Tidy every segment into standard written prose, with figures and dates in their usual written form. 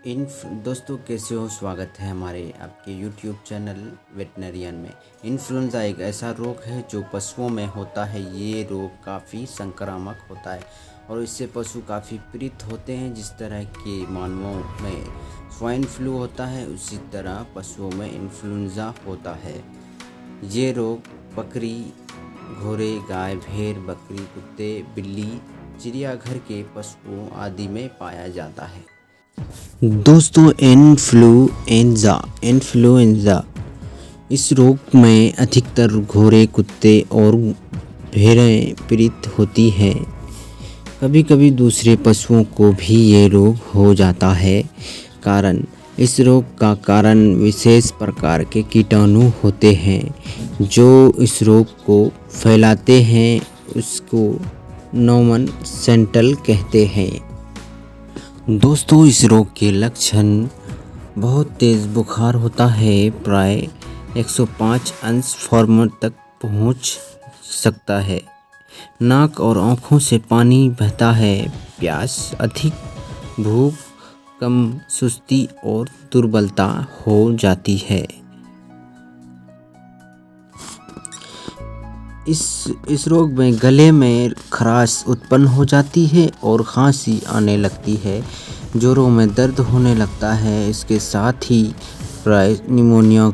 दोस्तों कैसे हो। स्वागत है हमारे आपके YouTube चैनल वेटनरियन में। इन्फ्लुएंजा एक ऐसा रोग है जो पशुओं में होता है। ये रोग काफ़ी संक्रामक होता है और इससे पशु काफ़ी पीड़ित होते हैं। जिस तरह के मानवों में स्वाइन फ्लू होता है उसी तरह पशुओं में इन्फ्लुएंजा होता है। ये रोग बकरी, घोड़े, गाय, भेड़, बकरी, कुत्ते, बिल्ली, चिड़ियाघर के पशुओं आदि में पाया जाता है। दोस्तों इन्फ्लुएंजा इस रोग में अधिकतर घोड़े, कुत्ते और भेड़ें पीड़ित होती हैं। कभी कभी दूसरे पशुओं को भी ये रोग हो जाता है। इस रोग का कारण विशेष प्रकार के कीटाणु होते हैं जो इस रोग को फैलाते हैं। उसको नॉमन सेंटल कहते हैं। दोस्तों इस रोग के लक्षण बहुत तेज़ बुखार होता है, प्राय 105 अंश फॉर्म तक पहुंच सकता है। नाक और आँखों से पानी बहता है, प्यास अधिक, भूख कम, सुस्ती और दुर्बलता हो जाती है। इस रोग में गले में खराश उत्पन्न हो जाती है और खांसी आने लगती है। जोड़ों में दर्द होने लगता है। इसके साथ ही प्राय निमोनिया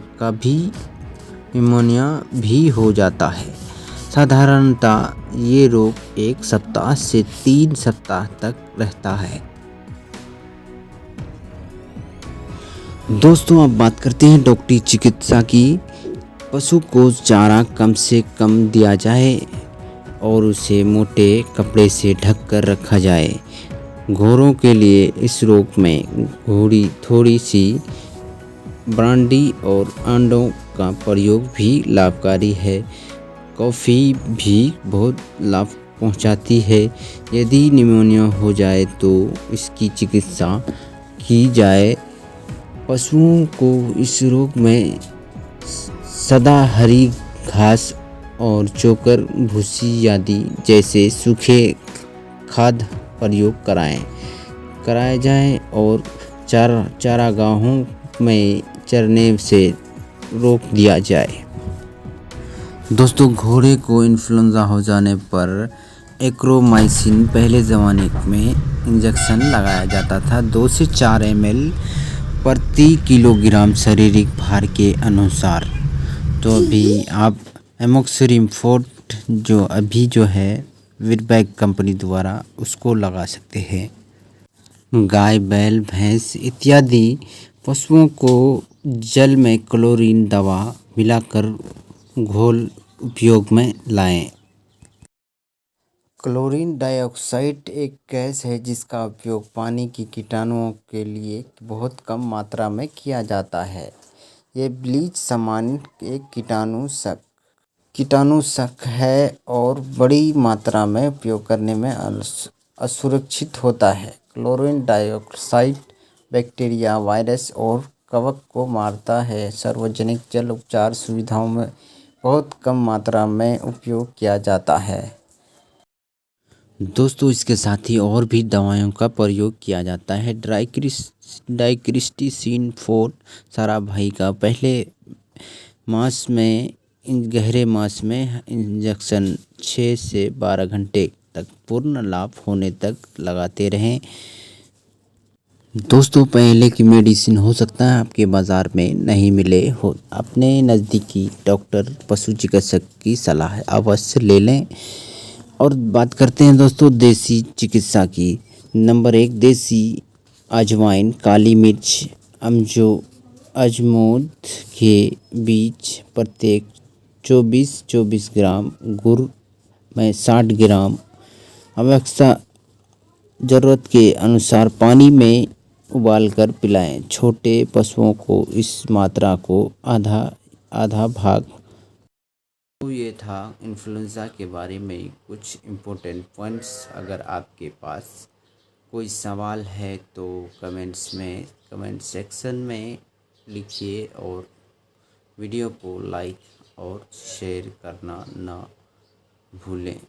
भी हो जाता है। साधारणतः ये रोग 1 सप्ताह से 3 सप्ताह तक रहता है। दोस्तों अब बात करते हैं डॉक्टरी चिकित्सा की। पशु को चारा कम से कम दिया जाए और उसे मोटे कपड़े से ढक कर रखा जाए। घोड़ों के लिए इस रोग में थोड़ी सी ब्रांडी और अंडों का प्रयोग भी लाभकारी है। कॉफ़ी भी बहुत लाभ पहुंचाती है। यदि निमोनिया हो जाए तो इसकी चिकित्सा की जाए। पशुओं को इस रोग में सदा हरी घास और चोकर, भूसी आदि जैसे सूखे खाद्य प्रयोग कराया जाए और चारागाहों में चरने से रोक दिया जाए। दोस्तों घोड़े को इन्फ्लुएंजा हो जाने पर एक्रोमाइसिन पहले ज़माने में इंजेक्शन लगाया जाता था 2 से 4 ml प्रति किलोग्राम शारीरिक भार के अनुसार। तो अभी आप एमोक्सिलिन फोर्ट जो है वीरबैग कंपनी द्वारा उसको लगा सकते हैं। गाय, बैल, भैंस इत्यादि पशुओं को जल में क्लोरीन दवा मिलाकर घोल उपयोग में लाएं। क्लोरीन डाइऑक्साइड एक गैस है जिसका उपयोग पानी की कीटाणुओं के लिए बहुत कम मात्रा में किया जाता है। ये ब्लीच समान एक कीटाणुनाशक है और बड़ी मात्रा में उपयोग करने में असुरक्षित होता है। क्लोरीन डाइऑक्साइड बैक्टीरिया, वायरस और कवक को मारता है। सार्वजनिक जल उपचार सुविधाओं में बहुत कम मात्रा में उपयोग किया जाता है। दोस्तों इसके साथ ही और भी दवाओं का प्रयोग किया जाता है। डाइक्रिस्टीसिन 4 साराभाई का पहले मास में गहरे मास में इंजेक्शन 6 से 12 घंटे तक पूर्ण लाभ होने तक लगाते रहें। दोस्तों पहले की मेडिसिन हो सकता है आपके बाज़ार में नहीं मिले हो। अपने नज़दीकी डॉक्टर, पशु चिकित्सक की सलाह अवश्य ले लें। और बात करते हैं दोस्तों देसी चिकित्सा की। नंबर 1 देसी अजवाइन, काली मिर्च, अजमोद के बीज प्रत्येक 24 ग्राम, गुड़ में 60 ग्राम, आवश्यकता ज़रूरत के अनुसार पानी में उबालकर पिलाएं। छोटे पशुओं को इस मात्रा को आधा भाग। तो ये था इन्फ्लुएंजा के बारे में कुछ इम्पोर्टेंट पॉइंट्स। अगर आपके पास कोई सवाल है तो कमेंट सेक्शन में लिखिए और वीडियो को लाइक और शेयर करना ना भूलें।